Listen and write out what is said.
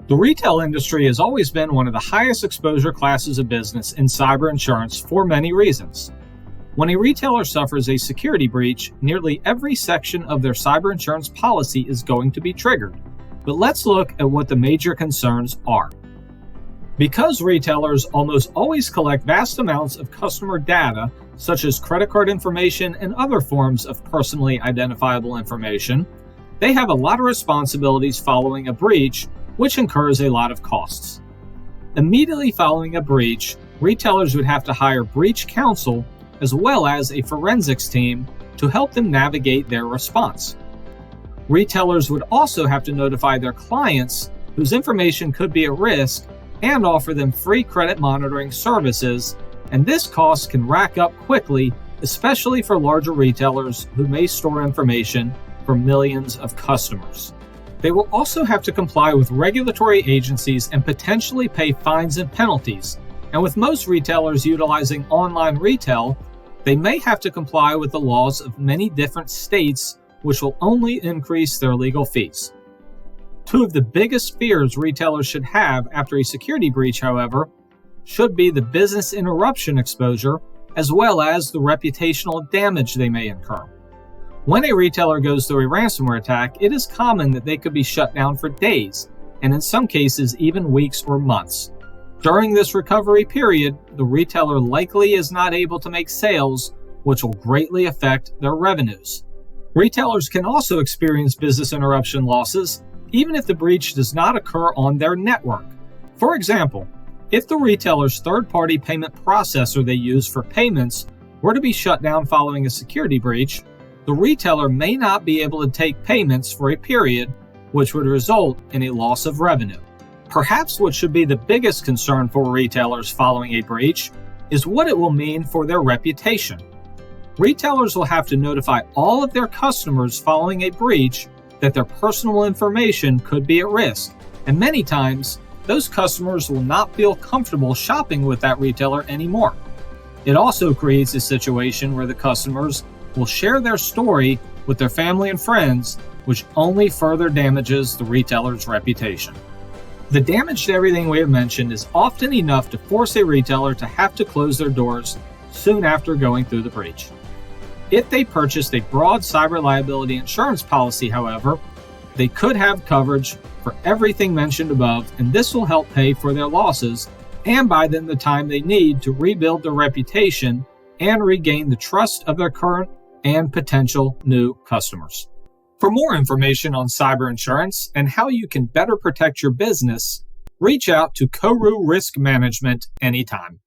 The retail industry has always been one of the highest exposure classes of business in cyber insurance for many reasons. When a retailer suffers a security breach, nearly every section of their cyber insurance policy is going to be triggered. But let's look at what the major concerns are. Because retailers almost always collect vast amounts of customer data, such as credit card information and other forms of personally identifiable information, they have a lot of responsibilities following a breach, which incurs a lot of costs. Immediately following a breach, retailers would have to hire breach counsel as well as a forensics team to help them navigate their response. Retailers would also have to notify their clients whose information could be at risk and offer them free credit monitoring services, and this cost can rack up quickly, especially for larger retailers who may store information for millions of customers. They will also have to comply with regulatory agencies and potentially pay fines and penalties, and with most retailers utilizing online retail, they may have to comply with the laws of many different states, which will only increase their legal fees. Two of the biggest fears retailers should have after a security breach, however, should be the business interruption exposure as well as the reputational damage they may incur. When a retailer goes through a ransomware attack, it is common that they could be shut down for days, and in some cases even weeks or months. During this recovery period, the retailer likely is not able to make sales, which will greatly affect their revenues. Retailers can also experience business interruption losses even if the breach does not occur on their network. For example, if the retailer's third-party payment processor they use for payments were to be shut down following a security breach, the retailer may not be able to take payments for a period, which would result in a loss of revenue. Perhaps what should be the biggest concern for retailers following a breach is what it will mean for their reputation. Retailers will have to notify all of their customers following a breach that their personal information could be at risk, and many times, those customers will not feel comfortable shopping with that retailer anymore. It also creates a situation where the customers will share their story with their family and friends, which only further damages the retailer's reputation. The damage to everything we have mentioned is often enough to force a retailer to have to close their doors soon after going through the breach. If they purchased a broad cyber liability insurance policy, however, they could have coverage for everything mentioned above, and this will help pay for their losses and buy them the time they need to rebuild their reputation and regain the trust of their current and potential new customers. For more information on cyber insurance and how you can better protect your business, reach out to Koru Risk Management anytime.